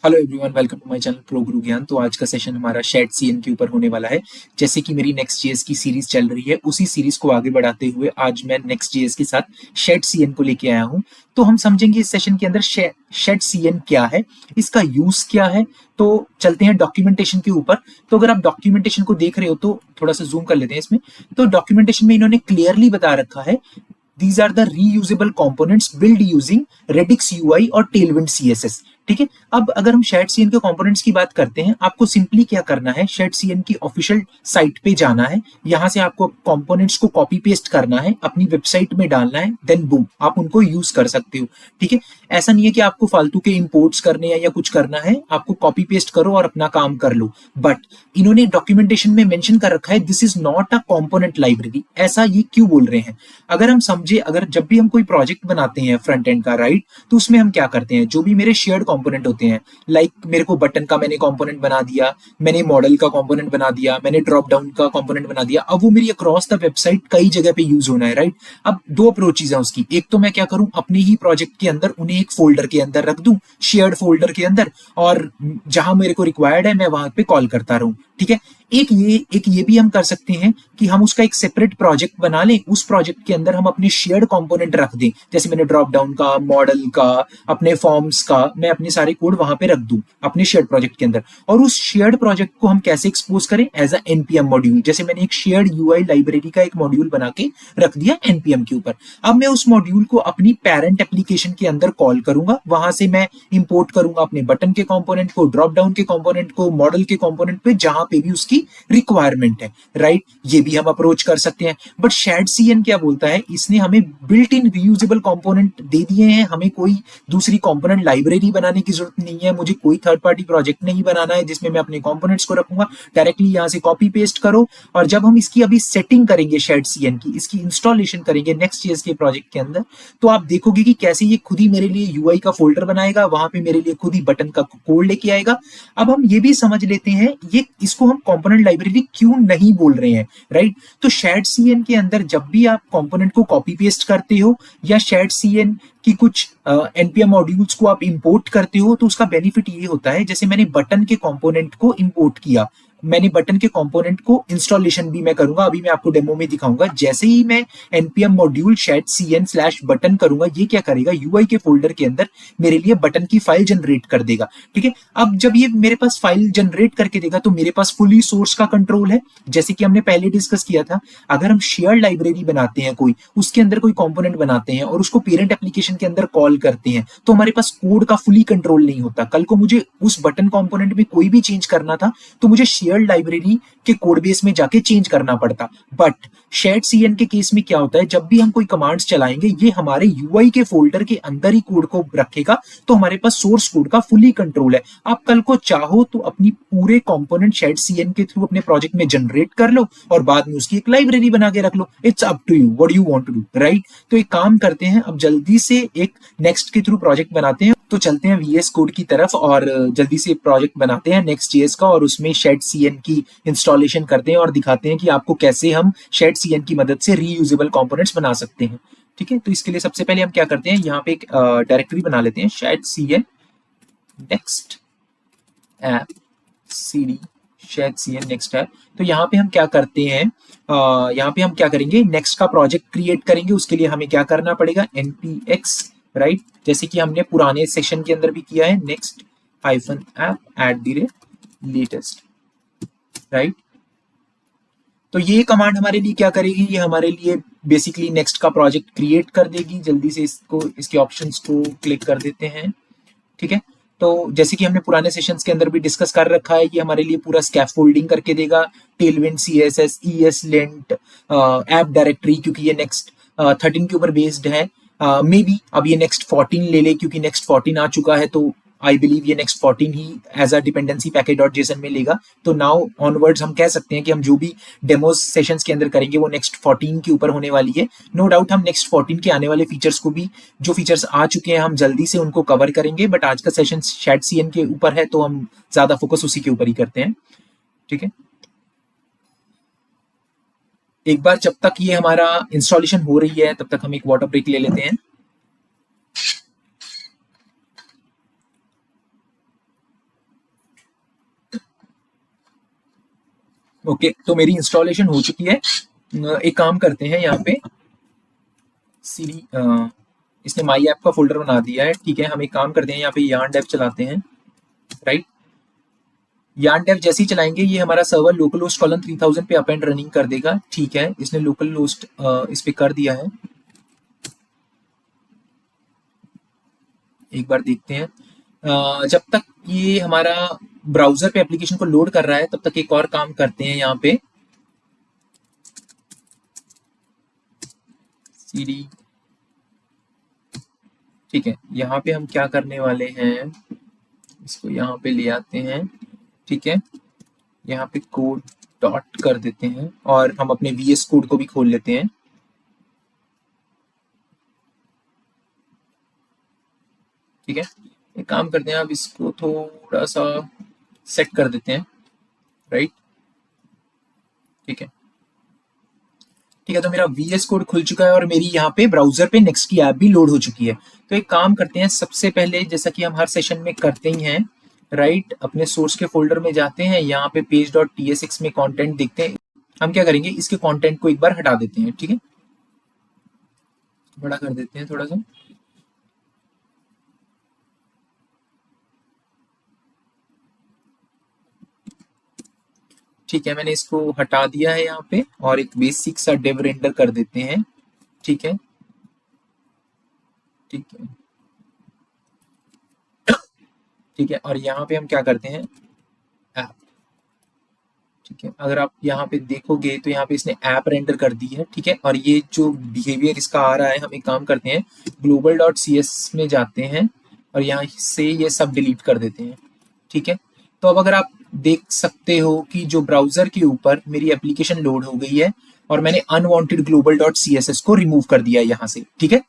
Hello everyone, welcome to my channel pro Guru Gyan. तो आज का सेशन हमारा शेड सीएन के ऊपर होने वाला है। जैसे कि मेरी नेक्स्ट जेएस की सीरीज चल रही है, उसी सीरीज को आगे बढ़ाते हुए आज मैं नेक्स्ट जेएस के साथ शेड सीएन को लेके आया हूं। तो हम समझेंगे इस सेशन के अंदर शेड सीएन क्या है, इसका यूज क्या है। तो चलते हैं डॉक्यूमेंटेशन के ऊपर। तो अगर आप डॉक्यूमेंटेशन को देख रहे हो तो थोड़ा सा जूम कर लेते हैं इसमें। तो डॉक्यूमेंटेशन में इन्होंने क्लियरली बता रखा है, these are the reusable components built using Redux UI और Tailwind CSS। ठीक है, अब अगर हम शेड सीएन के कंपोनेंट्स की बात करते हैं, आपको सिंपली क्या करना है, शेड सीएन की ऑफिशियल साइट पे जाना है। यहां से आपको कंपोनेंट्स को कॉपी पेस्ट करना है, अपनी वेबसाइट में डालना है, देन बूम आप उनको यूज कर सकते हो। ठीक है, ऐसा नहीं है कि आपको फालतू के इंपोर्ट्स करने हैं या कुछ करना है, आपको कॉपी पेस्ट करो और अपना काम कर लो। बट इन्होंने डॉक्यूमेंटेशन में मेंशन कर रखा है, this is not a component library. ऐसा ये क्यों बोल रहे हैं? अगर हम समझे, अगर जब भी हम कोई प्रोजेक्ट बनाते हैं फ्रंट एंड का, राइट, तो उसमें हम क्या करते हैं, जो भी मेरे शेयर्ड कंपोनेंट होते हैं, लाइक मेरे को बटन का मैंने कंपोनेंट बना दिया, मैंने मॉडल का कंपोनेंट बना दिया, मैंने ड्रॉप डाउन का कंपोनेंट बना दिया, अब वो मेरी अक्रॉस द वेबसाइट कई जगह पे यूज होना है, राइट। अब दो अप्रोचेज है उसकी, एक तो मैं क्या करूं, अपने ही प्रोजेक्ट के अंदर उन्हें एक फोल्डर के अंदर रख दूं, शेयर्ड फोल्डर के अंदर, और जहां मेरे को रिक्वायर्ड है मैं वहां पे कॉल करता रहूं। ठीक है, एक ये भी हम कर सकते हैं कि हम उसका एक सेपरेट प्रोजेक्ट बना लें, उस प्रोजेक्ट के अंदर हम अपने शेयर्ड कंपोनेंट रख दें, जैसे मैंने ड्रॉप डाउन का, मॉडल का, अपने फॉर्म्स का, मैं अपने सारे कोड वहां पे रख दूं अपने शेयर्ड प्रोजेक्ट के अंदर। और उस शेयर्ड प्रोजेक्ट को हम कैसे एक्सपोज करें, एज अ एनपीएम मॉड्यूल। जैसे मैंने एक शेयर्ड यूआई लाइब्रेरी का एक मॉड्यूल बना के रख दिया एनपीएम के ऊपर। अब मैं उस मॉड्यूल को अपनी पेरेंट एप्लीकेशन के अंदर कॉल करूंगा, वहां से मैं इंपोर्ट करूंगा अपने बटन के कंपोनेंट को, ड्रॉप डाउन के कंपोनेंट को, मॉडल के कंपोनेंट पे, जहां पे भी उसकी रिक्वायरमेंट है, राइट। ये भी हम अप्रोच कर सकते हैं। बट शेड सीएन क्या बोलता है, इसने हमें बिल्ट इन रीयूजेबल कंपोनेंट दे दिए हैं, हमें कोई दूसरी कंपोनेंट लाइब्रेरी बनाने की जरूरत नहीं है, मुझे कोई थर्ड पार्टी प्रोजेक्ट नहीं बनाना है जिसमें मैं अपने कंपोनेंट्स को रखूंगा। डायरेक्टली यहां से कॉपी पेस्ट करो। और जब हम इसकी अभी सेटिंग करेंगे शेड सीएन की, इसकी इंस्टॉलेशन करेंगे नेक्स्ट जेएस के प्रोजेक्ट के अंदर, तो आप देखोगे कि कैसे ये खुद ही मेरे लिए यूआई का फोल्डर बनाएगा, वहां पे मेरे लिए खुद ही बटन का कोड लेके आएगा। अब हम ये भी समझ लेते हैं, ये इसको हम कंपोनेंट लाइब्रेरी क्यों नहीं बोल रहे हैं, राइट। तो शेड सीएन के अंदर जब भी आप कंपोनेंट को कॉपी पेस्ट करते हो, या शेड सीएन की कुछ एनपीएम मॉड्यूल्स को आप इंपोर्ट करते हो, तो उसका बेनिफिट ये होता है, जैसे मैंने बटन के कंपोनेंट को इंपोर्ट किया, मैंने बटन के कंपोनेंट को इंस्टॉलेशन भी मैं करूंगा, अभी मैं आपको डेमो में दिखाऊंगा। जैसे ही मैं NPM module shadcn slash button करूंगा, ये क्या करेगा, यूआई के फोल्डर के अंदर मेरे लिए बटन की फाइल जनरेट कर देगा। ठीक है, अब जब ये मेरे पास फाइल जनरेट करके देगा, तो मेरे पास फुली सोर्स का कंट्रोल है। जैसे कि हमने पहले डिस्कस किया था, अगर हम शेयर लाइब्रेरी बनाते हैं कोई, उसके अंदर कोई कंपोनेंट बनाते हैं और उसको पेरेंट एप्लीकेशन के अंदर कॉल करते हैं, तो हमारे पास कोड का फुली कंट्रोल नहीं होता। कल को मुझे उस बटन कंपोनेंट में कोई भी चेंज करना था, तो मुझे शेयर्ड लाइब्रेरी के कोड बेस में जाके चेंज करना पड़ता। बट शेयर्ड सीएन के केस में क्या होता है, जब भी हम कोई कमांड्स चलाएंगे, ये हमारे यूआई के फोल्डर के अंदर ही कोड को रखेगा, तो हमारे पास सोर्स कोड का फुली कंट्रोल है। आप कल को चाहो तो अपनी पूरे कंपोनेंट शेड सीएन के थ्रू अपने प्रोजेक्ट में जनरेट कर लो और बाद में उसकी एक लाइब्रेरी बना के रख लो। It's up to you what you want to do, right. तो एक काम करते हैं, अब जल्दी से एक नेक्स्ट के थ्रू प्रोजेक्ट बनाते हैं। तो चलते हैं वीएस कोड की तरफ और जल्दी से प्रोजेक्ट बनाते हैं नेक्स्ट जेएस का, और उसमें शेड सीएन की इंस्टॉलेशन करते हैं और दिखाते हैं कि आपको कैसे हम शेड सीएन की मदद से रीयूजेबल कंपोनेंट्स बना सकते हैं। ठीक है, तो इसके लिए सबसे पहले हम क्या करते हैं, यहाँ पे एक डायरेक्टरी बना लेते हैं, shadcn next app CD shadcn next app. तो यहाँ पे हम क्या करते हैं, यहाँ पे हम क्या करेंगे, नेक्स्ट का प्रोजेक्ट क्रिएट करेंगे। उसके लिए हमें क्या करना पड़ेगा, npx, राइट, जैसे कि हमने पुराने सेशन के अंदर भी किया है, next hyphen app @latest, right. तो ये कमांड हमारे लिए क्या करेगी, ये हमारे लिए बेसिकली नेक्स्ट का प्रोजेक्ट क्रिएट कर देगी। जल्दी से इसको, इसके ऑप्शंस को क्लिक कर देते हैं। ठीक है, तो जैसे कि हमने पुराने सेशंस के अंदर भी डिस्कस कर रखा है, ये हमारे लिए पूरा स्कैफोल्डिंग करके देगा, Tailwind CSS, ESLint, app directory, क्योंकि ये नेक्स्ट 13 के ऊपर बेस्ड है। मे बी अब ये नेक्स्ट 14 ले ले, क्योंकि नेक्स्ट 14 आ चुका है, तो आई बिलीव ये नेक्स्ट 14 ही as a dependency package dot JSON में लेगा। तो नाउ ऑनवर्ड्स हम कह सकते हैं कि हम जो भी डेमो सेशंस के अंदर करेंगे वो नेक्स्ट 14 के ऊपर होने वाली है। नो डाउट हम नेक्स्ट 14 के आने वाले फीचर्स को भी, जो फीचर्स आ चुके हैं, हम जल्दी से उनको कवर करेंगे। बट आज का सेशन शेड सीएन के ऊपर है, तो हम ज्यादा फोकस उसी के ऊपर ही करते हैं। ठीक है, एक बार जब तक ये हमारा इंस्टॉलेशन हो रही है, तब तक हम एक वाटर ब्रेक ले लेते हैं। ओके, तो मेरी इंस्टॉलेशन हो चुकी है। एक काम करते हैं यहाँ पे सीरी इसने माई ऐप का फोल्डर बना दिया है, ठीक है। हम एक काम करते हैं, यहाँ पे yarn dev चलाते हैं, राइट। yarn dev जैसे ही चलाएंगे ये हमारा सर्वर लोकल होस्ट कॉलन 3000 पे अप एंड रनिंग कर देगा, ठीक है। इसने लोकल होस्ट इस पे कर दिया है। एक बार देखते हैं। जब तक ये हमारा ब्राउजर पे एप्लीकेशन को लोड कर रहा है तब तक एक और काम करते हैं यहाँ पे सीडी, ठीक है। यहाँ पे हम क्या करने वाले हैं, इसको यहाँ पे ले आते हैं, ठीक है। यहाँ पे कोड डॉट कर देते हैं और हम अपने VS कोड को भी खोल लेते हैं, ठीक है। एक काम करते हैं, अब इसको थोड़ा सा सेट कर देते हैं, राइट, ठीक है। ठीक है, तो मेरा VS कोड खुल चुका है और मेरी यहाँ पे ब्राउजर पे नेक्स्ट की ऐप भी लोड हो चुकी है। तो एक काम करते हैं, सबसे पहले जैसा कि हम हर सेशन में करते ही हैं, राइट, अपने सोर्स के फोल्डर में जाते हैं, यहाँ पे page.tsx में कंटेंट देखते हैं। हम क्या करेंगे, इसके कंटेंट को एक बार हटा देते हैं, ठीक है, बड़ा कर देते हैं थोड़ा सा। ठीक है, मैंने इसको हटा दिया है यहाँ पे और एक बेसिक सा डेव रेंडर कर देते हैं, ठीक है, ठीक है, ठीक है। और यहाँ पे हम क्या करते हैं, ऐप, ठीक है। अगर आप यहाँ पे देखोगे तो यहाँ पे इसने ऐप रेंडर कर दी है, ठीक है। और ये जो बिहेवियर इसका आ रहा है, हम एक काम करते हैं, global.cs में जाते हैं और यहाँ से ये सब डिलीट कर देते हैं, ठीक है। तो अब अगर आप देख सकते हो कि जो ब्राउजर के ऊपर मेरी एप्लीकेशन लोड हो गई है और मैंने अनवांटेड global.css को रिमूव कर दिया है यहाँ से, ठीक है।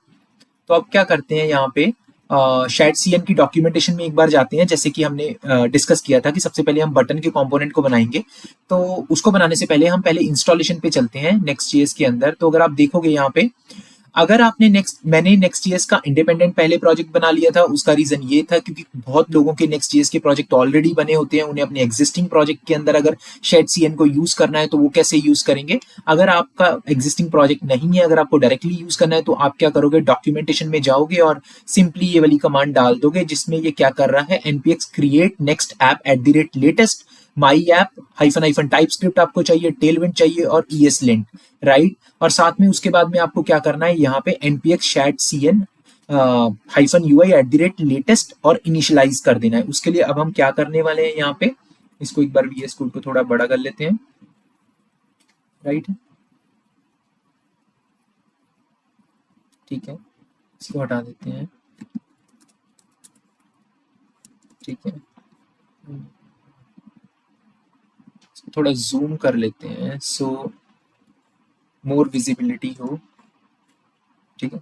तो अब क्या करते हैं, यहाँ पे शायद सीएन की डॉक्यूमेंटेशन में एक बार जाते हैं, जैसे कि हमने डिस्कस किया था कि सबसे पहले हम बटन के कंपोनेंट को बनाएंगे। तो उसको बनाने से पहले हम पहले इंस्टॉलेशन पे चलते हैं नेक्स्ट जेएस के अंदर। तो अगर आप देखोगे यहाँ पे, अगर आपने मैंने नेक्स्ट जीएस का इंडिपेंडेंट पहले प्रोजेक्ट बना लिया था, उसका रीजन ये था क्योंकि बहुत लोगों के नेक्स्ट जीएस के प्रोजेक्ट ऑलरेडी बने होते हैं, उन्हें अपने एग्जिस्टिंग प्रोजेक्ट के अंदर अगर शेड सीएन को यूज करना है तो वो कैसे यूज करेंगे। अगर आपका एग्जिस्टिंग प्रोजेक्ट नहीं है, अगर आपको डायरेक्टली यूज करना है तो आप क्या करोगे, डॉक्यूमेंटेशन में जाओगे और सिंपली ये वाली कमांड डाल दोगे, जिसमें ये क्या कर रहा है, npx create next app @latest my app hyphen hyphen type script आपको चाहिए, टेलविंड चाहिए और ESLint, राइट। और साथ में उसके बाद में आपको क्या करना है, यहाँ पे npx chat cn hyphen ui @latest और इनिशियलाइज कर देना है। उसके लिए अब हम क्या करने वाले हैं, यहाँ पे इसको एक बार VS कोड को थोड़ा बड़ा कर लेते हैं, राइट, ठीक है, इसको हटा देते हैं, ठीक है, थोड़ा जूम कर लेते हैं सो मोर विजिबिलिटी हो, ठीक है,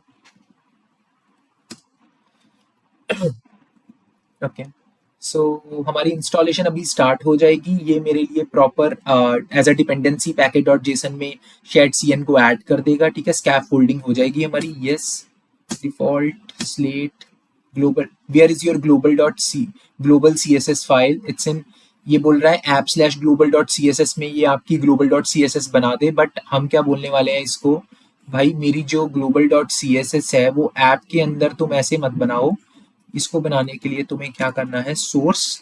ओके। सो हमारी इंस्टॉलेशन अभी स्टार्ट हो जाएगी। ये मेरे लिए proper as a dependency packet dot JSON में शेड सीएन को ऐड कर देगा, ठीक है। स्कैप फोल्डिंग हो जाएगी हमारी, yes, default slate global, where is your global dot C global CSS file, it's in, ये बोल रहा है app slash global dot CSS में ये आपकी ग्लोबल डॉट CSS बना दे। बट हम क्या बोलने वाले हैं इसको, भाई मेरी जो ग्लोबल डॉट CSS है वो ऐप के अंदर तुम ऐसे मत बनाओ। इसको बनाने के लिए तुम्हें क्या करना है, source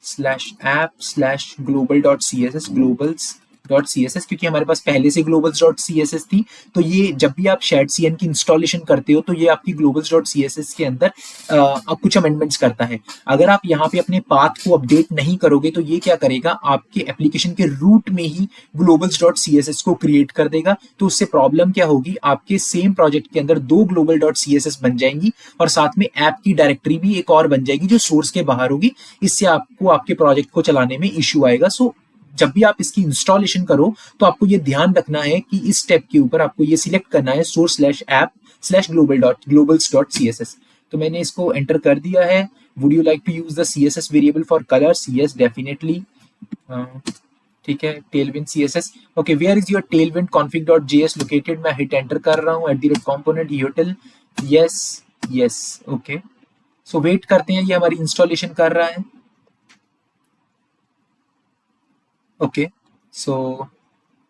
slash app slash global dot C S S, globals dot C S S, क्योंकि हमारे पास पहले से globals dot C S S थी। तो ये जब भी आप शेड सीएन की इंस्टॉलेशन करते हो तो ये आपकी globals dot C S S के अंदर कुछ अमेंडमेंट्स करता है। अगर आप यहाँ पे अपने पाथ को अपडेट नहीं करोगे तो ये क्या करेगा, आपके एप्लीकेशन के रूट में ही globals dot C S S को क्रिएट कर देगा। तो उससे प्रॉब्लम क्या होगी, आपके सेम प्रोजेक्ट के अंदर दो global dot C S S बन जाएंगी और साथ में ऐप की डायरेक्टरी भी एक और बन जाएगी जो सोर्स के बाहर होगी। इससे आपको आपके प्रोजेक्ट को चलाने में इश्यू आएगा। सो जब भी आप इसकी इंस्टॉलेशन करो तो आपको ये ध्यान रखना है कि इस स्टेप के ऊपर आपको ये सिलेक्ट करना है, source slash app slash globals dot C S S. तो मैंने इसको एंटर कर दिया है। Would you like to use the CSS variable for colours, yes definitely, ठीक है। Tailwind CSS, okay, where is your tailwind config dot JS located, मैं hit enter कर रहा हूँ, @component util, yes, yes, okay. So wait करते हैं, ये हमारी इंस्टॉलेशन कर रहा है, ओके। सो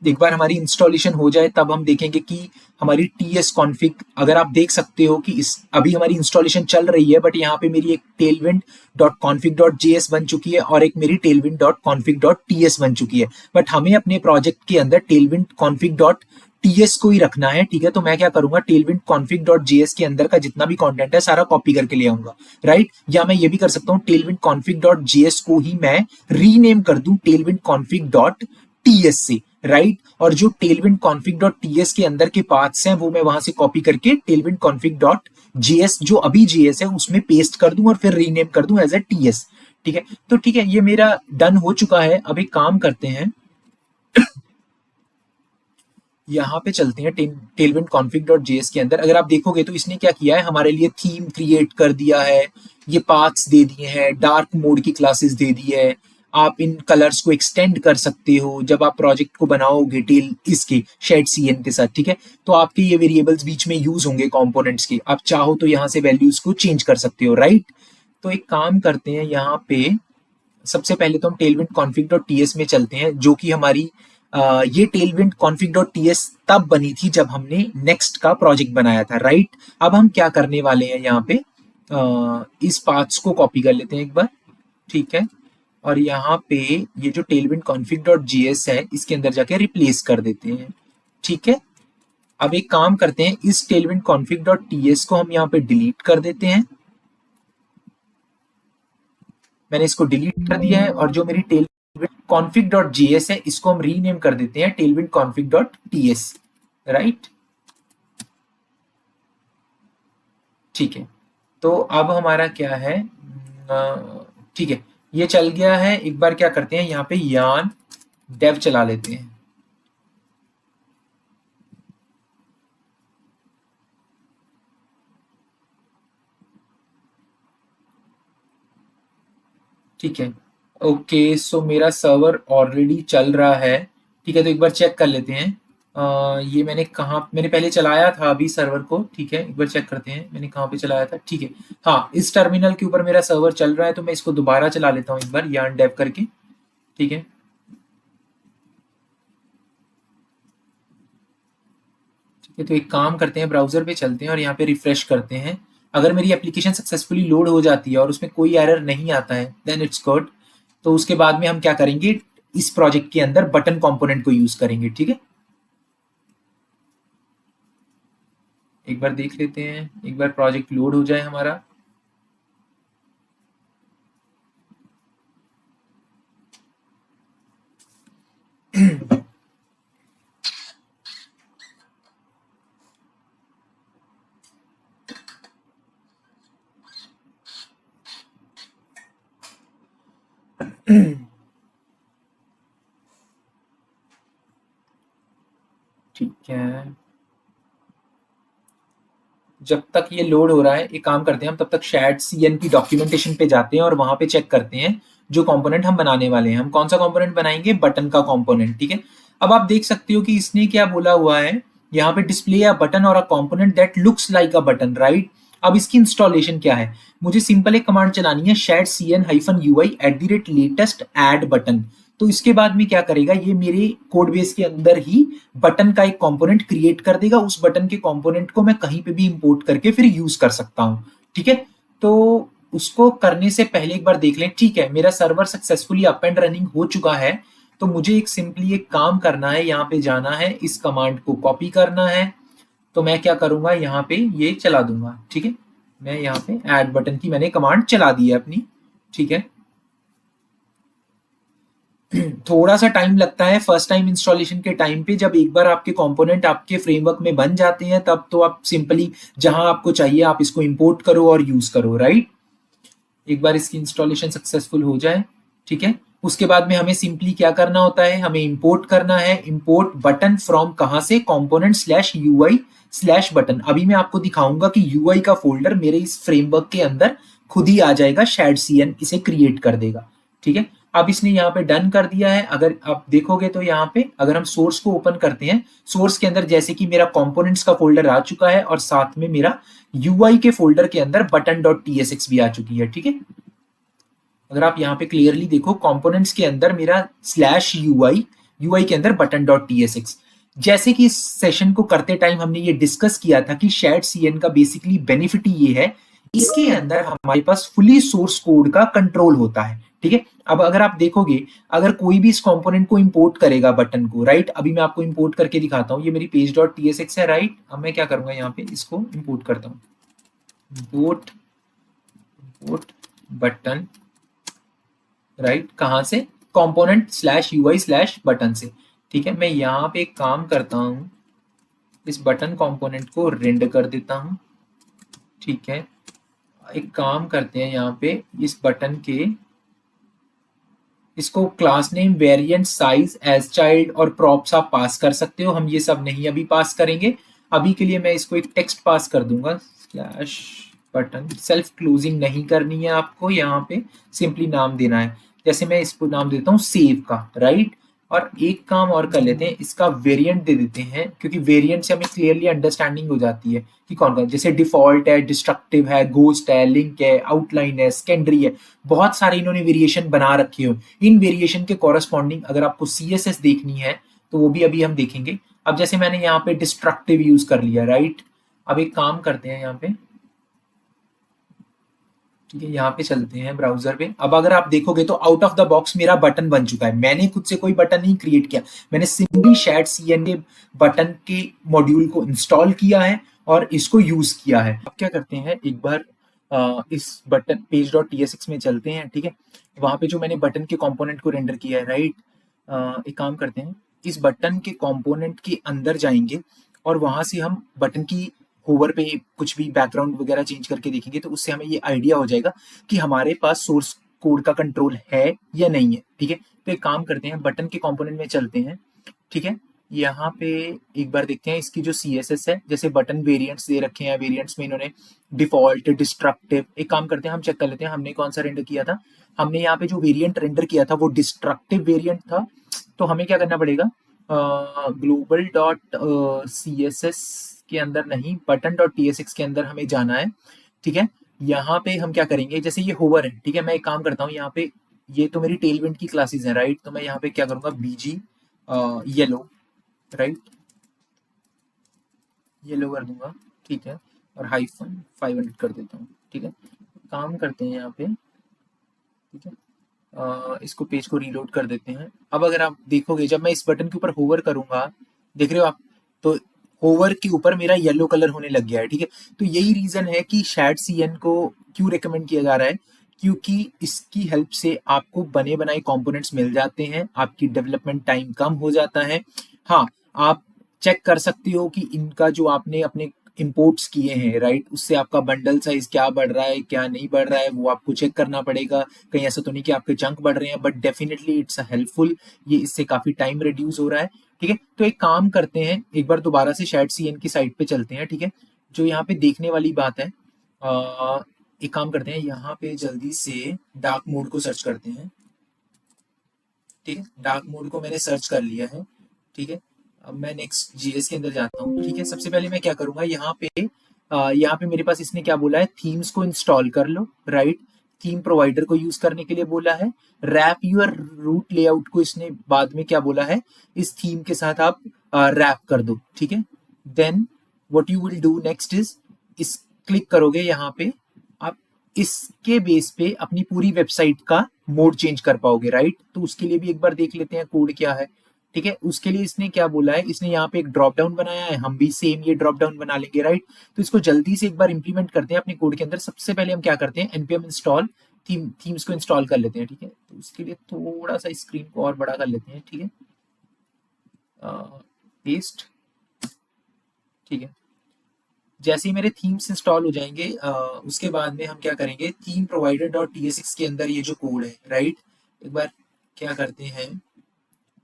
एक बार हमारी इंस्टॉलेशन हो जाए तब हम देखेंगे कि हमारी टीएस कॉन्फ़िग, अगर आप देख सकते हो कि इस अभी हमारी इंस्टॉलेशन चल रही है, बट यहाँ पे मेरी एक Tailwind dot config dot JS बन चुकी है और एक मेरी Tailwind dot config dot TS बन चुकी है। बट हमें अपने प्रोजेक्ट के अंदर टेलविंड कॉन्फ़िग डॉट टीएस को ही रखना है, ठीक है। तो मैं क्या करूंगा, टेलविंड कॉन्फ़िग डॉट जेएस के अंदर का जितना भी कंटेंट है सारा कॉपी करके ले आऊंगा, राइट। या मैं ये भी कर सकता हूँ, टेलविंड कॉन्फ़िग डॉट जेएस को ही मैं रीनेम कर दूं टेलविंड कॉन्फ़िग डॉट टीएस से, राइट। और जो टेलविंड कॉन्फ़िग डॉट टीएस के अंदर के पाथ्स हैं वो मैं वहां से कॉपी करके टेलविंड कॉन्फ़िग डॉट जेएस जो अभी जेएस है उसमें पेस्ट कर दूं और फिर रीनेम कर दूं एज ए टीएस, ठीक है। तो ठीक है, ये मेरा डन हो चुका है। अब एक काम करते हैं, यहाँ पे चलते हैं टेलविंड कॉन्फ़िग डॉट जेएस के अंदर। अगर आप देखोगे तो इसने क्या किया है, हमारे लिए थीम क्रिएट कर दिया है, ये पाथ्स दे दिए हैं, डार्क मोड की क्लासेस दे दी है, आप इन कलर्स को एक्सटेंड कर सकते हो जब आप प्रोजेक्ट को बनाओगे टेल इसके शेड सीएन के साथ, ठीक है। तो आपके ये वेरिएबल्स बीच में यूज होंगे कंपोनेंट्स के, आप चाहो तो यहाँ से वैल्यूज को चेंज कर सकते हो, राइट। तो एक काम करते हैं, यहाँ पे सबसे पहले तो हम टेलविंड कॉन्फ़िग डॉट टीएस में चलते हैं, जो कि हमारी ये टेलविंड कॉन्फ़िग डॉट टीएस तब बनी थी जब हमने नेक्स्ट का प्रोजेक्ट बनाया था, राइट। अब हम क्या करने वाले हैं, यहाँ पे इस पाथ्स को कॉपी कर लेते हैं एक बार, ठीक है। और यहाँ पे ये जो टेलविंड कॉन्फ़िग डॉट जेएस है इसके अंदर जाके रिप्लेस कर देते हैं, ठीक है। अब एक काम करते हैं, इस टेलविंड कॉन्फ़िग डॉट टीएस को हम यहाँ पे डिलीट कर देते हैं। मैंने इसको डिलीट कर दिया है और जो मेरी टेलविंड कॉन्फ़िग डॉट जेएस है इसको हम रीनेम कर देते हैं Tailwind config dot TS, right. ठीक है, तो अब हमारा क्या है, ठीक है, ये चल गया है। एक बार क्या करते हैं, यहाँ पे यान डेव चला लेते हैं, ठीक है। ओके, सो मेरा सर्वर ऑलरेडी चल रहा है, ठीक है। तो एक बार चेक कर लेते हैं, ये मैंने पहले चलाया था अभी सर्वर को, ठीक है। एक बार चेक करते हैं मैंने कहाँ पे चलाया था, ठीक है। हाँ, इस टर्मिनल के ऊपर मेरा सर्वर चल रहा है, तो मैं इसको दोबारा चला लेता हूँ एक बार यान डेव करके, ठीक है। ठीक है, तो एक काम करते हैं, ब्राउजर पे चलते हैं और यहाँ पे रिफ्रेश करते हैं। अगर मेरी एप्लीकेशन सक्सेसफुली लोड हो जाती है और उसमें कोई एरर नहीं आता है देन इट्स गुड। तो उसके बाद में हम क्या करेंगे, इस प्रोजेक्ट के अंदर बटन कंपोनेंट को यूज करेंगे, ठीक है। एक बार देख लेते हैं, एक बार प्रोजेक्ट लोड हो जाए हमारा। ठीक है, जब तक ये लोड हो रहा है एक काम करते हैं हम, तब तक शैड सीएन की डॉक्यूमेंटेशन पे जाते हैं और वहां पे चेक करते हैं जो कंपोनेंट हम बनाने वाले हैं। हम कौन सा कंपोनेंट बनाएंगे, बटन का कंपोनेंट, ठीक है। अब आप देख सकते हो कि इसने क्या बोला हुआ है, यहाँ पे डिस्प्ले अ बटन और a component that looks like a button, right. अब इसकी इंस्टॉलेशन क्या है, मुझे सिंपल एक कमांड चलानी है, shad cn -ui @latest add button. तो इसके बाद में क्या करेगा, ये मेरे कोड बेस के अंदर ही बटन का एक कंपोनेंट क्रिएट कर देगा। उस बटन के कंपोनेंट को मैं कहीं पे भी इंपोर्ट करके फिर यूज कर सकता हूँ, ठीक है। तो उसको करने से पहले एक बार देख लें, ठीक है। मेरा server successfully up and running हो चुका है, तो मुझे एक सिंपली एक काम करना है, यहाँ पे जाना है, इस कमांड को कॉपी करना है। तो मैं क्या करूंगा, यहाँ पे ये चला दूंगा, ठीक है। मैं यहाँ पे ऐड बटन की मैंने कमांड चला दी है अपनी, ठीक है। थोड़ा सा टाइम लगता है फर्स्ट टाइम इंस्टॉलेशन के टाइम पे, जब एक बार आपके कंपोनेंट आपके फ्रेमवर्क में बन जाते हैं तब तो आप सिंपली जहां आपको चाहिए आप इसको इंपोर्ट करो और यूज करो, राइट। एक बार इसकी इंस्टॉलेशन सक्सेसफुल हो जाए, ठीक है। उसके बाद में हमें सिंपली क्या करना होता है, हमें इंपोर्ट करना है, इंपोर्ट बटन फ्रॉम कहां से, component slash UI slash button. अभी मैं आपको दिखाऊंगा कि यूआई का फोल्डर मेरे इस फ्रेमवर्क के अंदर खुद ही आ जाएगा, शैड सीएन इसे क्रिएट कर देगा, ठीक है। अब इसने यहाँ पे डन कर दिया है। अगर आप देखोगे तो यहाँ पे अगर हम सोर्स को ओपन करते हैं, सोर्स के अंदर जैसे कि मेरा कंपोनेंट्स का फोल्डर आ चुका है और साथ में मेरा यूआई के फोल्डर के अंदर बटन डॉट टीएसएक्स भी आ चुकी है, ठीक है। अगर आप यहाँ पे क्लियरली देखो, कंपोनेंट्स के अंदर मेरा स्लैश यूआई यूआई के अंदर बटन डॉट टीएसएक्स। जैसे कि इस सेशन को करते टाइम हमने ये डिस्कस किया था कि शेयर्ड सीएन का बेसिकली बेनिफिट ये है, इसके अंदर हमारे पास फुली सोर्स कोड का कंट्रोल होता है, ठीक है। अब अगर आप देखोगे, अगर कोई भी इस कंपोनेंट को इंपोर्ट करेगा बटन को, राइट, अभी मैं आपको इंपोर्ट करके दिखाता हूँ, ये मेरी पेज डॉट टीएसएक्स है, राइट। अब मैं क्या करूंगा, यहाँ पे इसको इंपोर्ट करता हूँ, इंपोर्ट बटन, राइट, कहां से, component slash UI slash button से, ठीक है। मैं यहाँ पे एक काम करता हूँ, इस बटन कंपोनेंट को रेंडर कर देता हूँ, ठीक है। एक काम करते हैं, यहाँ पे इस बटन के, इसको class name, variant, size, as child और प्रॉप्स आप पास कर सकते हो, हम ये सब नहीं अभी पास करेंगे। अभी के लिए मैं इसको एक टेक्स्ट पास कर दूंगा, स्लैश बटन, सेल्फ क्लोजिंग नहीं करनी है आपको, यहाँ पे सिंपली नाम देना है, जैसे मैं इसको नाम देता हूँ सेव का, राइट। और एक काम और कर लेते हैं, इसका वेरिएंट दे देते हैं, क्योंकि वेरिएंट से हमें क्लियरली अंडरस्टैंडिंग हो जाती है कि कौन कौन, जैसे डिफॉल्ट है, डिस्ट्रक्टिव है, गोस्ट है, लिंक है, आउटलाइन है, सेकेंडरी है, बहुत सारे इन्होंने वेरिएशन बना रखे हो। इन वेरिएशन के कॉरस्पॉन्डिंग अगर आपको सीएसएस देखनी है तो वो भी अभी हम देखेंगे। अब जैसे मैंने यहाँ पे डिस्ट्रक्टिव यूज कर लिया, राइट। अब एक काम करते हैं यहाँ पे, ठीक है, यहाँ पे चलते हैं ब्राउजर पे। अब अगर आप देखोगे तो आउट ऑफ द बॉक्स मेरा बटन बन चुका है, मैंने खुद से कोई बटन नहीं क्रिएट किया, मैंने सिंपली शेयर्ड सीएन के बटन के मॉड्यूल को इंस्टॉल किया है और इसको यूज किया है। अब क्या करते हैं, एक बार इस बटन पेज डॉट टीएसएक्स में चलते हैं, ठीक है। वहां पे जो मैंने बटन के कंपोनेंट को रेंडर किया है, राइट। एक काम करते हैं, इस बटन के कंपोनेंट के अंदर जाएंगे और वहां से हम बटन की होवर पे कुछ भी बैकग्राउंड वगैरह चेंज करके देखेंगे, तो उससे हमें ये आइडिया हो जाएगा कि हमारे पास सोर्स कोड का कंट्रोल है या नहीं है, ठीक है। तो एक काम करते हैं, बटन के कंपोनेंट में चलते हैं, ठीक है। यहाँ पे एक बार देखते हैं इसकी जो सीएसएस है, जैसे बटन वेरिएंट्स दे रखे हैं, वेरिएंट्स में इन्होंने डिफॉल्ट, डिस्ट्रक्टिव, एक काम करते हैं हम चेक कर लेते हैं हमने कौन सा रेंडर किया था। हमने यहाँ पे जो वेरिएंट रेंडर किया था वो डिस्ट्रक्टिव वेरिएंट था, तो हमें क्या करना पड़ेगा, global dot C S S के अंदर नहीं, button dot T S X के अंदर हमें जाना है, ठीक है। यहाँ पे हम क्या करेंगे, जैसे ये होवर है, ठीक है, मैं एक काम करता हूँ, यहाँ पे ये तो मेरी टेलविंड की क्लासेस हैं, राइट। तो मैं यहाँ पे क्या करूंगा, बीजी येलो, राइट, येलो कर दूंगा, ठीक है, और हाइफन 500 कर देता हूँ, ठीक है। काम करते हैं यहाँ पे, ठीक है, इसको पेज को रीलोड कर देते हैं। अब अगर आप देखोगे, जब मैं इस बटन के ऊपर होवर करूंगा, देख रहे हो आप, तो होवर के ऊपर मेरा येलो कलर होने लग गया है, ठीक है। तो यही रीजन है कि शेयर्ड सीएन को क्यों रिकमेंड किया जा रहा है, क्योंकि इसकी हेल्प से आपको बने बनाए कंपोनेंट्स मिल जाते हैं, आपकी डेवलपमेंट टाइम कम हो जाता है। हाँ, आप चेक कर सकते हो कि इनका जो आपने अपने इंपोर्ट्स किए हैं, राइट, उससे आपका बंडल साइज क्या बढ़ रहा है, क्या नहीं बढ़ रहा है, वो आपको चेक करना पड़ेगा। कहीं ऐसा तो नहीं कि आपके चंक बढ़ रहे हैं, बट डेफिनेटली इट्स हेल्पफुल, ये इससे काफी टाइम रिड्यूस हो रहा है, ठीक है। तो एक काम करते हैं, एक बार दोबारा से शेयर्ड सीएन की साइट पे चलते हैं, ठीक है। जो यहाँ पे देखने वाली बात है, एक काम करते हैं, यहाँ पे जल्दी से डार्क मोड को सर्च करते हैं, ठीक है। डार्क मोड को मैंने सर्च कर लिया है, ठीक है। अब मैं नेक्स्ट जीएस के अंदर जाता हूँ, ठीक है। सबसे पहले मैं क्या करूंगा, यहाँ पे मेरे पास इसने क्या बोला है, थीम्स को इंस्टॉल कर लो, राइट। थीम प्रोवाइडर को यूज करने के लिए बोला है। रैप यूर रूट लेआउट को इसने बाद में क्या बोला है, इस थीम के साथ आप रैप कर दो, ठीक है। Then what you will do next is, इस क्लिक करोगे यहाँ पे, आप इसके बेस पे अपनी पूरी वेबसाइट का मोड चेंज कर पाओगे, राइट। तो उसके लिए भी एक बार देख लेते हैं कोड क्या है, ठीक है। उसके लिए इसने क्या बोला है, इसने यहाँ पे एक ड्रॉप डाउन बनाया है, हम भी सेम ये ड्रॉप डाउन बना लेंगे, राइट। तो इसको जल्दी से एक बार इंप्लीमेंट करते हैं अपने कोड के अंदर। सबसे पहले हम क्या करते हैं, npm इंस्टॉल थीम्स को इंस्टॉल कर लेते हैं, ठीक है। तो उसके लिए थोड़ा सा स्क्रीन को और बड़ा कर लेते हैं, ठीक है, पेस्ट, ठीक है। जैसे ही मेरे थीम्स इंस्टॉल हो जाएंगे, उसके बाद में हम क्या करेंगे, थीम प्रोवाइडर डॉट ts6 के अंदर ये जो कोड है, राइट, एक बार क्या करते हैं,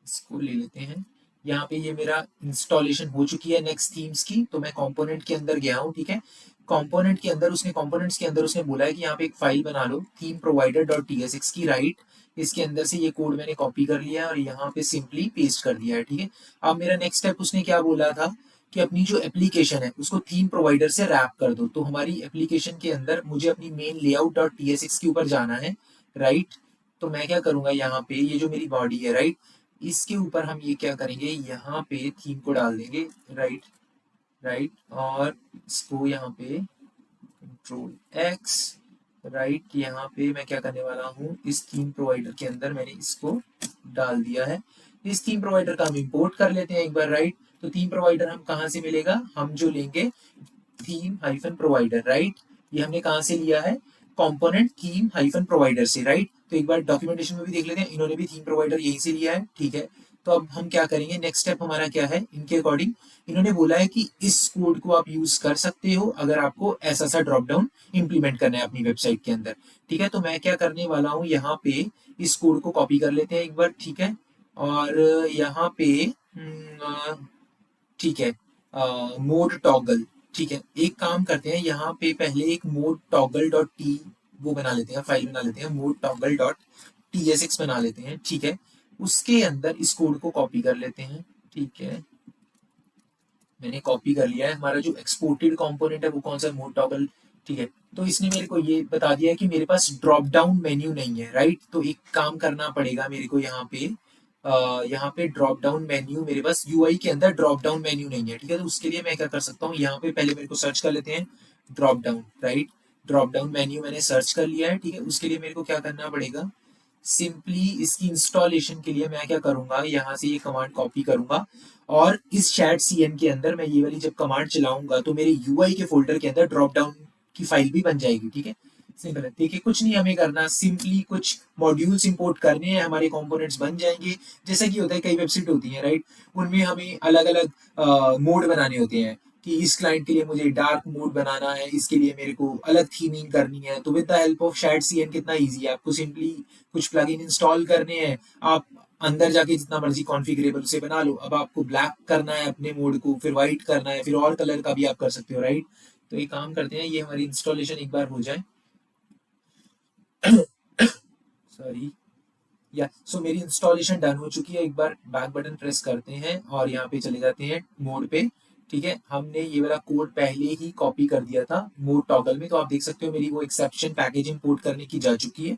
इसको ले लेते हैं। यहाँ पे ये मेरा इंस्टॉलेशन हो चुकी है नेक्स्ट थीम्स की, तो मैं कंपोनेंट के अंदर गया हूँ, ठीक है। कंपोनेंट के अंदर उसने, कंपोनेंट्स के अंदर उसने बोला है कि यहाँ पे एक फाइल बना लो थीम प्रोवाइडर डॉट ts6 की, राइट। इसके अंदर से ये कोड मैंने कॉपी कर लिया है और यहाँ पे सिंपली पेस्ट कर दिया है, ठीक है। अब मेरा नेक्स्ट स्टेप, उसने क्या बोला था कि अपनी जो एप्लीकेशन है उसको थीम प्रोवाइडर से रैप कर दो। तो हमारी एप्लीकेशन के अंदर मुझे अपनी मेन लेआउट डॉट ts6 के ऊपर जाना है, राइट। तो मैं क्या करूंगा, यहाँ पे ये जो मेरी बॉडी है, राइट, इसके ऊपर हम ये क्या करेंगे, यहाँ पे थीम को डाल देंगे, राइट राइट, और इसको यहाँ पे कंट्रोल एक्स, राइट, यहाँ पे मैं क्या करने वाला हूँ, इस थीम प्रोवाइडर के अंदर मैंने इसको डाल दिया है। इस थीम प्रोवाइडर का हम इंपोर्ट कर लेते हैं एक बार, राइट। तो थीम प्रोवाइडर हम कहाँ से मिलेगा, हम जो लेंगे थीम हाइफन प्रोवाइडर, राइट। ये हमने कहाँ से लिया है, कंपोनेंट थीम हाइफन प्रोवाइडर से, राइट। तो एक बार डॉक्यूमेंटेशन में भी देख लेते हैं, इन्होंने भी थीम प्रोवाइडर यहीं से लिया है, ठीक है। तो अब हम क्या करेंगे, नेक्स्ट स्टेप हमारा क्या है, इनके अकॉर्डिंग इन्होंने बोला है कि इस कोड को आप यूज कर सकते हो अगर आपको ऐसा सा ड्रॉप डाउन इंप्लीमेंट करना है अपनी वेबसाइट के अंदर, ठीक है। तो मैं क्या करने वाला हूँ, यहाँ पे इस कोड को कॉपी कर लेते हैं एक बार, ठीक है। और यहाँ पे ठीक है, मोड टॉगल, ठीक है। एक काम करते हैं, यहाँ पे पहले एक मोड टॉगल डॉट टी वो बना लेते हैं, फाइल बना लेते हैं, मोड टॉगल डॉट TSX बना लेते हैं, ठीक है। उसके अंदर इस कोड को कॉपी कर लेते हैं, ठीक है। मैंने कॉपी कर लिया है, हमारा जो एक्सपोर्टेड कंपोनेंट है वो कौन सा, मोड टॉगल, ठीक है। तो इसने मेरे को ये बता दिया है कि मेरे पास ड्रॉप डाउन मेन्यू नहीं है, राइट। तो एक काम करना पड़ेगा मेरे को, यहाँ पे ड्रॉप डाउन मेन्यू, मेरे पास यूआई के अंदर ड्रॉप डाउन मेन्यू नहीं है, ठीक है। तो उसके लिए मैं क्या कर सकता हूँ, यहाँ पे पहले मेरे को सर्च कर लेते हैं drop down, right. Drop down menu मैंने सर्च कर लिया है, ठीक है। उसके लिए मेरे को क्या करना पड़ेगा, सिंपली इसकी इंस्टॉलेशन के लिए मैं क्या करूंगा, यहाँ से ये कमांड कॉपी करूंगा और इस चैट सीएन के अंदर मैं ये वाली जब कमांड चलाऊंगा तो मेरे यूआई के फोल्डर के अंदर ड्रॉप डाउन की फाइल भी बन जाएगी, ठीक है। सिंपल है, देखिए कुछ नहीं हमें करना, सिंपली कुछ मॉड्यूल्स इंपोर्ट करने हैं, हमारे कंपोनेंट्स बन जाएंगे। जैसा कि होता है, कई वेबसाइट होती है, राइट, उनमें हमें अलग अलग मोड बनाने होते हैं कि इस क्लाइंट के लिए मुझे डार्क मोड बनाना है, इसके लिए मेरे को अलग थीमिंग करनी है। तो with the help of शैट CN कितना इजी है, आपको सिंपली कुछ प्लगइन इंस्टॉल करने हैं, आप अंदर जाके जितना मर्जी कॉन्फ़िगरेबल से बना लो। अब आपको ब्लैक करना है अपने मोड को, फिर व्हाइट करना है, फिर और कलर का भी आप कर सकते हो, राइट। तो एक काम करते हैं, ये हमारी इंस्टॉलेशन एक बार हो जाए, सॉरी, या सो मेरी इंस्टॉलेशन डन हो चुकी है। एक बार बैक बटन प्रेस करते हैं और यहाँ पे चले जाते हैं मोड पे, ठीक है। हमने ये वाला कोड पहले ही कॉपी कर दिया था मोड टॉगल में, तो आप देख सकते हो मेरी वो एक्सेप्शन पैकेज इंपोर्ट करने की जा चुकी है,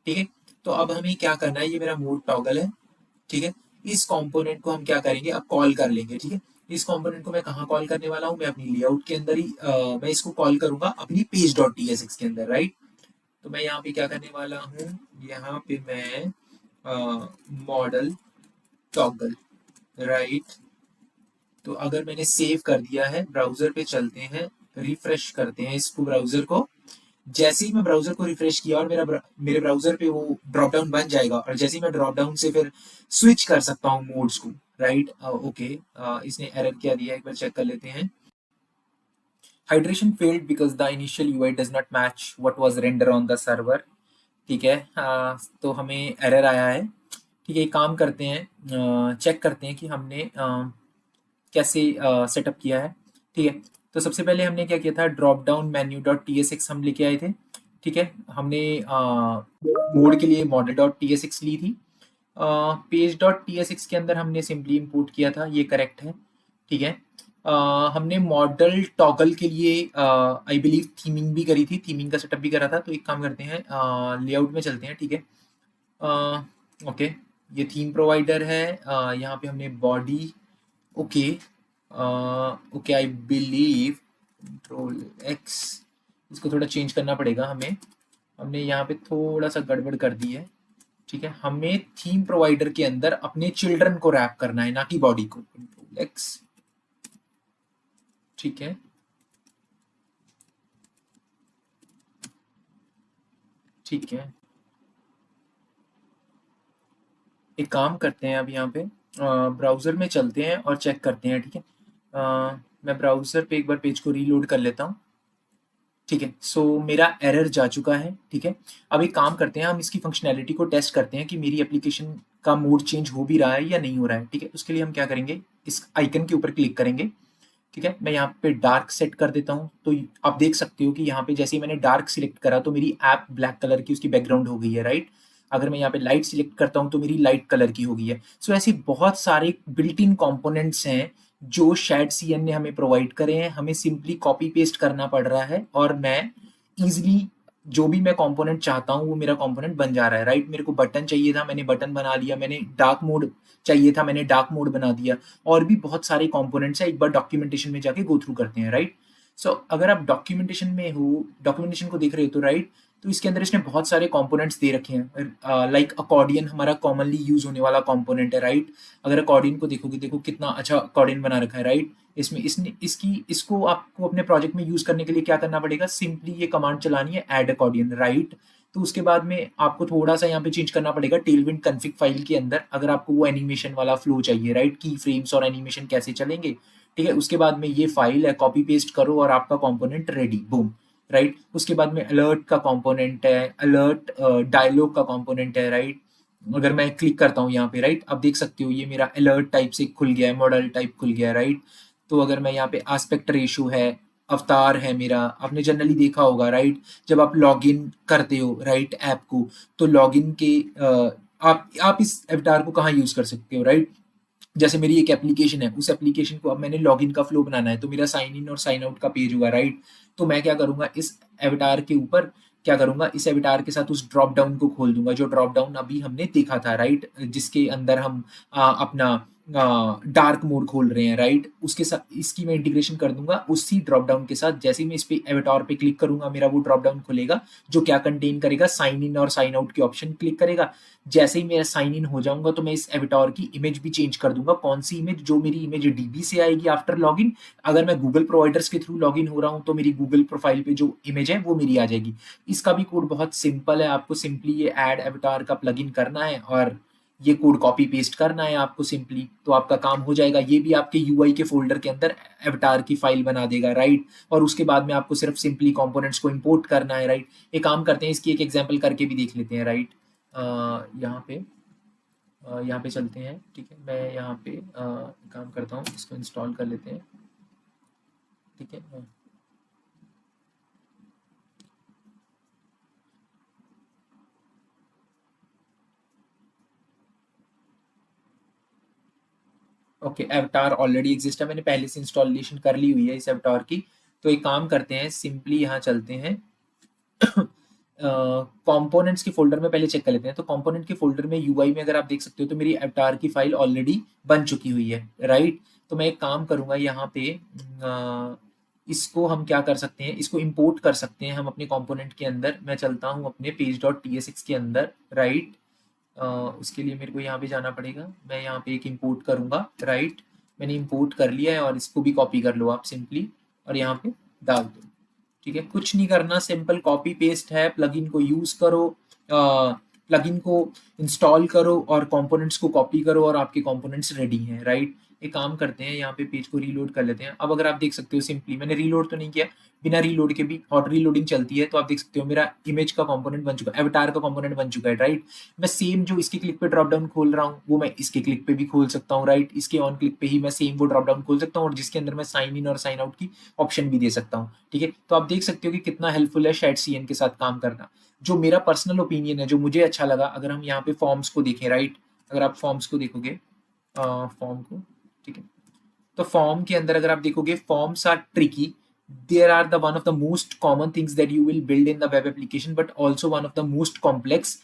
ठीक है। तो अब हमें क्या करना है, ये मेरा मोड टॉगल है, ठीक है। इस कंपोनेंट को हम क्या करेंगे, अब कॉल कर लेंगे, ठीक है। इस कंपोनेंट को मैं कहाँ कॉल करने वाला हूँ, मैं अपनी लेआउट के अंदर ही मैं इसको कॉल करूंगा अपनी पेज डॉट TSX के अंदर, राइट। तो मैं यहाँ पे क्या करने वाला हूँ, यहाँ पे मैं मॉडल टॉगल, राइट। तो अगर मैंने सेव कर दिया है, ब्राउजर पे चलते हैं, रिफ्रेश करते हैं इसको ब्राउजर को। जैसे ही मैं ब्राउजर को रिफ्रेश किया और मेरे ब्राउजर पे वो ड्रॉप डाउन बन जाएगा, और जैसे ही मैं ड्रॉप डाउन से फिर स्विच कर सकता हूँ मोड्स को, राइट। ओके, इसने एरर क्या दिया एक बार चेक कर लेते हैं। Hydration failed because the initial UI does not match what was render on the server, ठीक है। तो हमें एरर आया है, ठीक है। एक काम करते हैं, चेक करते हैं कि हमने कैसे सेटअप किया है, ठीक है। तो सबसे पहले हमने क्या किया था, drop down menu dot TSX हम लेके आए थे, ठीक है। हमने मोड के लिए मॉडल डॉट TSX ली थी, पेज डॉट TSX के अंदर हमने सिंपली इंपोर्ट किया था, ये करेक्ट है, ठीक है। हमने मॉडल टॉगल के लिए आई बिलीव थीमिंग भी करी थी, थीमिंग का सेटअप भी करा था। तो एक काम करते हैं, लेआउट में चलते हैं, ठीक है। ओके, ये थीम प्रोवाइडर है, यहाँ पे हमने body, okay, okay, I believe control x, इसको थोड़ा चेंज करना पड़ेगा हमें, हमने यहाँ पे थोड़ा सा गड़बड़ कर दी है, ठीक है। हमें थीम प्रोवाइडर के अंदर अपने चिल्ड्रन को रैप करना है, ना कि बॉडी को, कंट्रोल एक्स, ठीक है, ठीक है। एक काम करते हैं, अब यहाँ पे ब्राउजर में चलते हैं और चेक करते हैं, ठीक है। मैं ब्राउजर पे एक बार पेज को रीलोड कर लेता हूँ, ठीक है। सो मेरा एरर जा चुका है, ठीक है। अब एक काम करते हैं, हम इसकी फंक्शनैलिटी को टेस्ट करते हैं कि मेरी एप्लीकेशन का मोड चेंज हो भी रहा है या नहीं हो रहा है, ठीक है। उसके लिए हम क्या करेंगे, इस आइकन के ऊपर क्लिक करेंगे, ठीक है। मैं यहाँ पे डार्क सेट कर देता हूँ, तो आप देख सकते हो कि यहाँ पे जैसे ही मैंने डार्क सिलेक्ट करा तो मेरी ऐप ब्लैक कलर की उसकी बैकग्राउंड हो गई है, राइट। अगर मैं यहाँ पे लाइट सिलेक्ट करता हूँ तो मेरी लाइट कलर की हो गई है। सो ऐसे बहुत सारे बिल्ट इन कॉम्पोनेंट्स हैं जो शैड सीएन ने हमें प्रोवाइड करे हैं, हमें सिंपली कॉपी पेस्ट करना पड़ रहा है और मैं ईजिली जो भी मैं कंपोनेंट चाहता हूँ वो मेरा कंपोनेंट बन जा रहा है, राइट? मेरे को बटन चाहिए था, मैंने बटन बना लिया, मैंने डार्क मोड चाहिए था, मैंने डार्क मोड बना दिया, और भी बहुत सारे कंपोनेंट्स हैं, एक बार डॉक्यूमेंटेशन में जाके गो थ्रू करते हैं, राइट? सो अगर आप डॉक्यूमेंटेशन में हो, डॉक्यूमेंटेशन को देख रहे हो तो राइट, तो इसके अंदर इसने बहुत सारे कंपोनेंट्स दे रखे हैं, लाइक अकॉर्डियन हमारा कॉमनली यूज होने वाला कंपोनेंट है, राइट? अगर अकॉर्डियन को देखोगे, देखो कितना अच्छा अकॉर्डियन बना रखा है, राइट? इसमें इसने इसको आपको अपने प्रोजेक्ट में यूज करने के लिए क्या करना पड़ेगा? सिंपली ये कमांड चलानी है, ऐड अकॉर्डियन, राइट? तो उसके बाद में आपको थोड़ा सा यहाँ पे चेंज करना पड़ेगा टेलविंड कॉन्फ़िग फाइल के अंदर, अगर आपको वो एनिमेशन वाला फ्लो चाहिए, राइट? की फ्रेम्स और एनिमेशन कैसे चलेंगे, ठीक है? उसके बाद में ये फाइल है, कॉपी पेस्ट करो और आपका कंपोनेंट रेडी, बूम, राइट? उसके बाद में अलर्ट का कंपोनेंट है, अलर्ट डायलॉग का कंपोनेंट है, राइट? अगर मैं क्लिक करता हूँ यहाँ पे, राइट, आप देख सकते हो ये मेरा अलर्ट टाइप से खुल गया है, मॉडल टाइप खुल गया है, राइट? तो अगर मैं यहाँ पे एस्पेक्ट रेशो है, अवतार है मेरा, आपने जनरली देखा होगा, राइट? जब आप लॉगिन करते हो, राइट, ऐप को, तो लॉगिन के आप इस अवतार को कहाँ यूज कर सकते हो, राइट? जैसे मेरी एक एप्लीकेशन है, उस एप्लीकेशन को अब मैंने लॉगिन का फ्लो बनाना है, तो मेरा साइन इन और साइन आउट का पेज हुआ, राइट? तो मैं क्या करूंगा, इस एवटार के ऊपर क्या करूंगा, इस एवटार के साथ उस ड्रॉप डाउन को खोल दूंगा, जो ड्रॉप डाउन अभी हमने देखा था, राइट? जिसके अंदर हम अपना डार्क मोड खोल रहे हैं, राइट? उसके साथ इसकी मैं इंटीग्रेशन कर दूंगा उसी ड्रॉप डाउन के साथ। जैसे ही मैं इस पे एवटार पे क्लिक करूंगा, मेरा वो ड्रॉप डाउन खुलेगा, जो क्या कंटेन करेगा, साइन इन और साइन आउट के ऑप्शन क्लिक करेगा। जैसे ही मैं साइन इन हो जाऊंगा, तो मैं इस एवटार की इमेज भी चेंज कर दूंगा। कौन सी इमेज? जो मेरी इमेज डीबी से आएगी आफ्टर लॉगिन। अगर मैं गूगल प्रोवाइडर्स के थ्रू लॉगिन हो रहा हूँ, तो मेरी गूगल प्रोफाइल पे जो इमेज है वो मेरी आ जाएगी। इसका भी कोड बहुत सिंपल है, आपको सिंपली ये ऐड एवटार का प्लगइन करना है और ये कोड कॉपी पेस्ट करना है आपको सिंपली, तो आपका काम हो जाएगा। ये भी आपके यूआई के फोल्डर के अंदर एवटार की फाइल बना देगा, राइट? और उसके बाद में आपको सिर्फ सिंपली कंपोनेंट्स को इंपोर्ट करना है, राइट? एक काम करते हैं, इसकी एक एग्जांपल करके भी देख लेते हैं, राइट? यहाँ पे चलते हैं, ठीक है? मैं यहाँ पे काम करता हूँ, इसको इंस्टॉल कर लेते हैं, ठीक है? ओके, एवटार ऑलरेडी एग्जिस्ट है, मैंने पहले से इंस्टॉलेशन कर ली हुई है इस एवटार की। तो एक काम करते हैं, सिंपली यहाँ चलते हैं, कंपोनेंट्स के फोल्डर में पहले चेक कर लेते हैं। तो कंपोनेंट के फोल्डर में यूआई में अगर आप देख सकते हो, तो मेरी एवटार की फाइल ऑलरेडी बन चुकी हुई है, राइट? तो मैं एक काम करूंगा यहाँ पे, इसको हम क्या कर सकते हैं, इसको इंपोर्ट कर सकते हैं हम अपने कंपोनेंट के अंदर। मैं चलता हूँ अपने पेज डॉट tsx के अंदर, राइट? उसके लिए मेरे को यहाँ पे जाना पड़ेगा, मैं यहाँ पे एक इंपोर्ट करूंगा, राइट? मैंने इंपोर्ट कर लिया है, और इसको भी कॉपी कर लो आप सिंपली और यहाँ पे डाल दो, ठीक है? कुछ नहीं करना, सिंपल कॉपी पेस्ट है। प्लगइन को यूज करो, प्लगइन को इंस्टॉल करो और कंपोनेंट्स को कॉपी करो, और आपके कंपोनेंट्स रेडी हैं, राइट? एक काम करते हैं, यहाँ पे पेज को रीलोड कर लेते हैं। अब अगर आप देख सकते हो, सिंपली मैंने रीलोड तो नहीं किया, बिना रीलोड के भी हॉट रीलोडिंग चलती है, तो आप देख सकते हो मेरा इमेज का कंपोनेंट बन चुका है, एवटार का कंपोनेंट बन चुका है, राइट? मैं सेम जो इसके क्लिक पे ड्रॉप डाउन खोल रहा हूँ, वो मैं इसके क्लिक पे भी खोल सकता हूँ, राइट? इसके ऑन क्लिक पे ही मैं सेम वो ड्रॉप डाउन खोल सकता हूँ, और जिसके अंदर मैं साइन इन और साइन आउट की ऑप्शन भी दे सकता हूँ, ठीक है? तो आप देख सकते हो कि कितना हेल्पफुल है शेड सीएन के साथ काम करना। जो मेरा पर्सनल ओपिनियन है, जो मुझे अच्छा लगा, अगर हम यहाँ पे फॉर्म्स को देखें, राइट? अगर आप फॉर्म्स को देखोगे, फॉर्म को, ठीक है? तो फॉर्म के अंदर अगर आप देखोगे, forms are tricky, there are the one of the most common things that you will build in the web application, but also one of the most complex.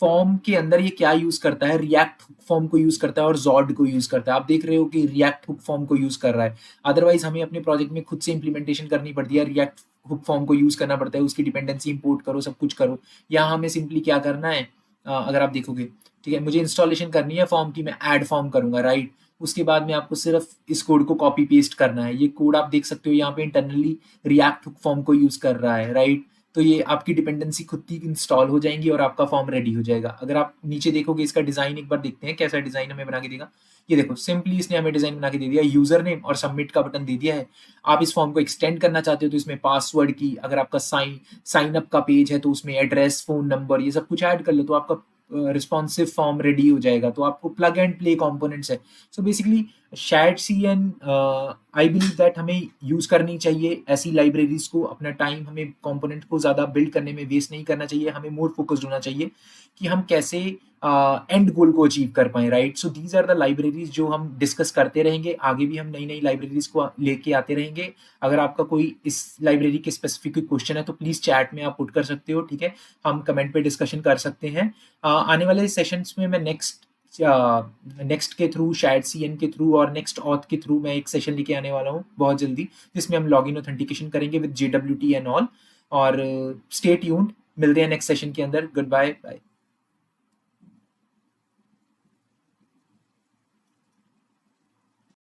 Form के अंदर ये क्या यूज करता है, रिएक्ट हुक फॉर्म को use करता है और जॉड को यूज करता है। आप देख रहे हो कि रिएक्ट हुक फॉर्म को यूज कर रहा है, अदरवाइज हमें अपने प्रोजेक्ट में खुद से इंप्लीमेंटेशन करनी पड़ती है, रिएक्ट हुक फॉर्म को यूज करना पड़ता है, उसकी डिपेंडेंसी इंपोर्ट करो, सब कुछ करो। यहाँ हमें सिंपली क्या करना है, अगर आप देखोगे, ठीक है, मुझे इंस्टॉलेशन करनी है फॉर्म की, मैं ऐड फॉर्म करूंगा, राइट? उसके बाद में आपको सिर्फ इस कोड को कॉपी पेस्ट करना है। ये कोड आप देख सकते हो यहाँ पे इंटरनली रिएक्ट हुक फॉर्म को यूज कर रहा है, राइट? तो ये आपकी डिपेंडेंसी खुद ही इंस्टॉल हो जाएंगी और आपका फॉर्म रेडी हो जाएगा। अगर आप नीचे देखोगे, इसका डिजाइन एक बार देखते हैं, कैसा डिजाइन हमें बना के देगा। ये देखो, सिंपली इसने हमें डिजाइन बना के दे दिया, यूजर नेम और सबमिट का बटन दे दिया है। आप इस फॉर्म को एक्सटेंड करना चाहते हो तो इसमें पासवर्ड की, अगर आपका साइन अप का पेज है तो उसमें एड्रेस, फोन नंबर, ये सब कुछ ऐड कर लो, तो आपका रिस्पॉन्सिव फॉर्म रेडी हो जाएगा। तो आपको प्लग एंड प्ले कंपोनेंट्स है। So basically shadcn, I believe that हमें यूज करनी चाहिए ऐसी लाइब्रेरीज को। अपना टाइम हमें कंपोनेंट को ज्यादा बिल्ड करने में वेस्ट नहीं करना चाहिए, हमें मोर फोकस्ड होना चाहिए कि हम कैसे एंड गोल को अचीव कर पाएँ, right? So these are the libraries जो हम डिस्कस करते रहेंगे, आगे भी हम नई-नई लाइब्रेरीज़ को लेके आते रहेंगे। अगर आपका कोई इस लाइब्रेरी के स्पेसिफिक कोई क्वेश्चन है तो प्लीज़ चैट में आप पुट कर सकते हो, ठीक है? हम कमेंट पे डिस्कशन कर सकते हैं। आने वाले सेशंस में मैं नेक्स्ट के थ्रू, शायद सीएन के थ्रू और नेक्स्ट ऑथ के थ्रू मैं एक सेशन लेके आने वाला हूँ बहुत जल्दी, जिसमें हम लॉगिन ऑथेंटिकेशन करेंगे विद जेडब्ल्यूटी एंड ऑल। और स्टे ट्यून्ड, मिलते हैं नेक्स्ट सेशन के अंदर। Good bye bye.